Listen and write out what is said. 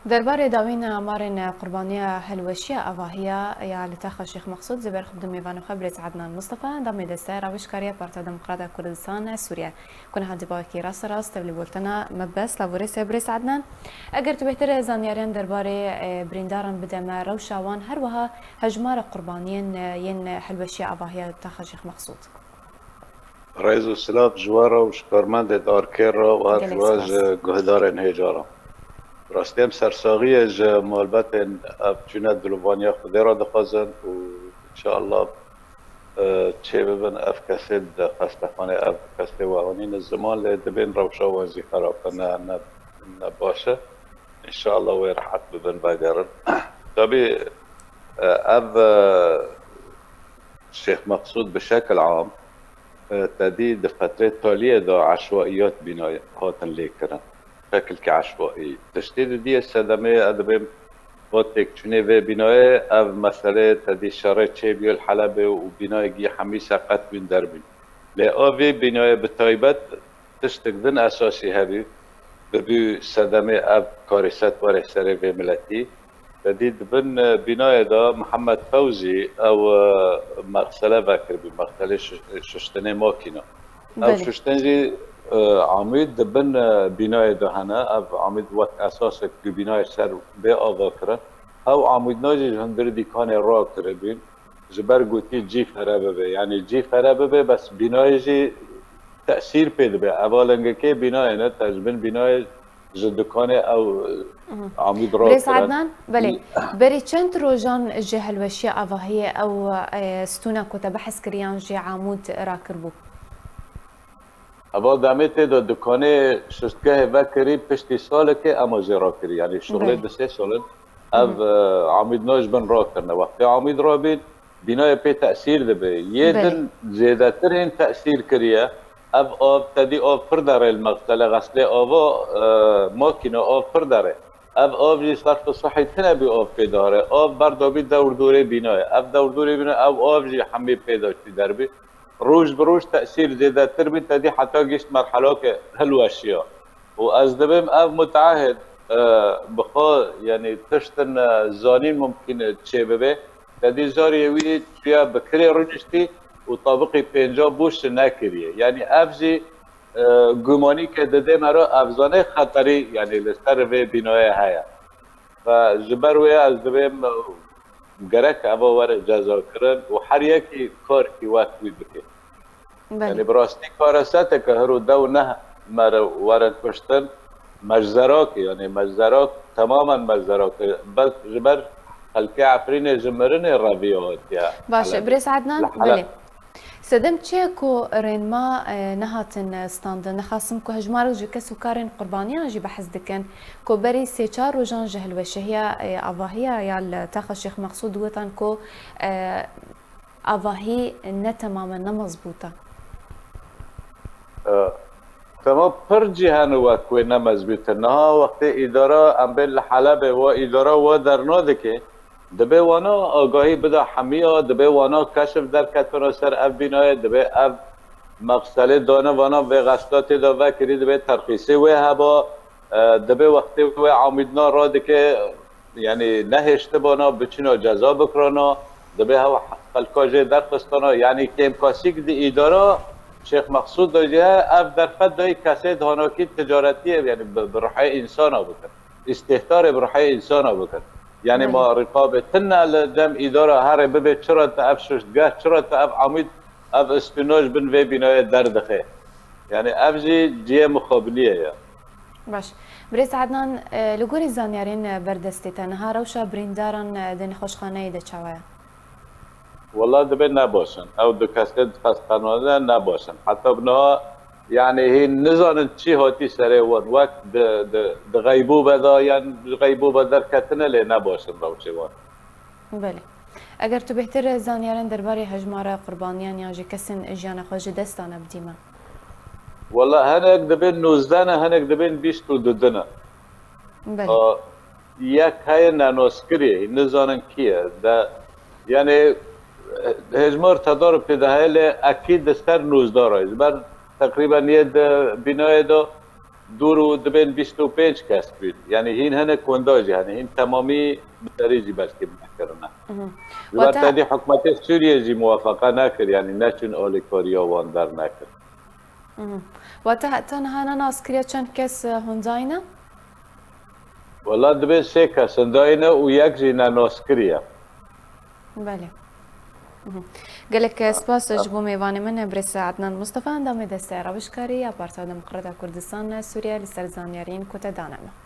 درباره داوین مارن قربانية هلوشية أواهية يا لتاخا شيخ مقصود زبر خدمي فانو خبرت عدنان مصطفى دامي دستار روشكاريا بارتا ديمقراطية كردستان سوريا كنا هادي باكي راس راس تبلي بولتنا مبس لابوريس بريس عدنان اگر تو بهتر زانيارين درباره بريندارن بدما روشاوان هروها هجمار قربانيين ين هلوشية أواهية تاخا شيخ مقصود رئيس السلاف جوارا وشكرمند داركيرا وهرواج قهدار انهجارا راستیم سرساغی مالبت افجونت دلوانیا خودی را دخوازن و انشاءالله چه ببین اف کسید خستخانه اف کسید و آنین الزمان لدبین روشا وزی خراب نه باشه انشاءالله وی راحت ببین بگرن طبعی اف شيخ مقصود بشكل عام تدید فتره تالیه دا عشوائیات بنای هاتن لیکرن شكل كعشوائي تشديد دي السدمية أدبم وقتك شنو في بناء أو مسألة تدي شرط شيء بيو الحلبة وبناء جي حميسة قط من دربين لا في بناء بتايبت تشتغلن أساسي هذي ببيو سدمية أو كارثات ورسالة في ملتي تديد بن بناء دا محمد فوزي أو مغسلة بكر بمغسلة ششتني ماكينة أو ششتني عميد بن بناء دهنا أو عميد وقت أساسك بناء سر بأذكره أو عميد ناجي هندر دي كان راكر بين جبر قوتي جي خرابه يعني جي خرابه بس بناء جي تأثير بيد به أولا كي بناء نه تجبن بناء جدكان أو عميد راكر بريس عدنان بلي بري چند روجان جهل وشي أواهية أو ستونا كتا بحث كريان جي عمود راكر بو اول دامت دو دکانه شستگاه وکری پشتی سال که اما زیرا کری یعنی شغل دسته سال او عمید ناج بن را کرنه وقتی عمید را بین بنای پی تأثیر ده به یه دن زیده تر این تأثیر کریه او آب تدی آب پر داره المغسله غسله آوا ماکینه آب پر داره او آب جی صرف صحی تنه بی آب پی داره آب بردابی دور دوره بینای او دور دوره بینای او آب جی حمی پی داشتی در بی روز بروز تأثير زيادة تربي تدي حتى جيش مرحلة كهلو أشياء وأزدبم أو متعهد بخا يعني تشتن زانين ممكن تشبه تدي زاري وي فيها بكري رجشتي وطابقي بينجا بوش ناكريه يعني أفزي جماني كدده مرا أفزانه خطري يعني لستر في بناية هيا فجبر ويا أزدبم گرک اما ور جزا کرن و هر یکی کار کی وقت بکه یعنی براستی کار است که هر دو نه مر ورد پشتن مجزراک یعنی مجزراک تماما مجزراک بس جبر خلقی عفرین جمرن رویات یا باشه بريس عدنان بله سدم تشيكو رين ما نهاتن ستاند نخاسم كو هجمار جو كسو كارن قربانيان جي بحث دكن كو بري سيچار وجان جهل وشهيا اواهيا يا تاخ شيخ مقصود وطن كو اواهي تماما مضبوطه تمام پر جهان وقت نمضبوطه نه وقت اداره ام بل حلب و اداره و درناده که دبی وانا آگاهی بده حمیا دبی وانا کشف در کتونا سر اف بینای دبی اف مقصله دانه وانا به غسلات دا وکری دبی ترخیصی و هبا دبی وقتی و عامدنا را که یعنی نهشته بانا بچینا جزا بکرانا دبی هوا خلقاجه در قسطانا یعنی که امکاسیک دی اداره شیخ مقصود داجه اف در فد دای کسی دهاناکی تجارتیه یعنی بروحه انسان ها بکن استهتار بروحه انسان ها بکن يعني ما رقابتنا لدم إدارة هاري ببي چرا تأف ششتگاه چرا تأف عميد أف استناج بن في بناية دردخه يعني أفجي جيه مخابلية يعني. باش بريس عدنان لغوري زانيارين بردستي تنها روشا بريندارن دين خوشخانه ده چاوية والله دبي نباشن أو دو كسد خسخانه نباشن حتى بنها يعني هي نزان چی هاتی سره وان وقت د غیبوبه دا يعني غیبوبه در کتنه لی نباشن روچه وان بله اگر تو بهتر زانیارن درباره هجماره قربانیان یا جی کسین اجیان خوش دستانه بدیما والله هنک دبین 19 هنک دبین 22 بله یک های نانوسکری نزانن کیه دا يعني هجمار تدار پیداهل اکید دستر 19 رایز بر تقریبا یه بنای دو دورو دبن 25 کس بید یعنی هین هنه کنداجی هنه هین تمامی بسریجی بلکه نکرنه البته دی حکومت سوریه جی موافقه نکر یعنی نچون آلیکاریا وان در نکر و تنها ناس کریا چند کس هنداینه؟ والله دبن 3 کس هنداینه و یک جی ناس کریا بله قالك سپاس جبو میوان من برس عدنان مصطفى اندام دسته روشکاری یا پارتا دموکرات کردستان سوریه لسر زانیارین کتا دانمه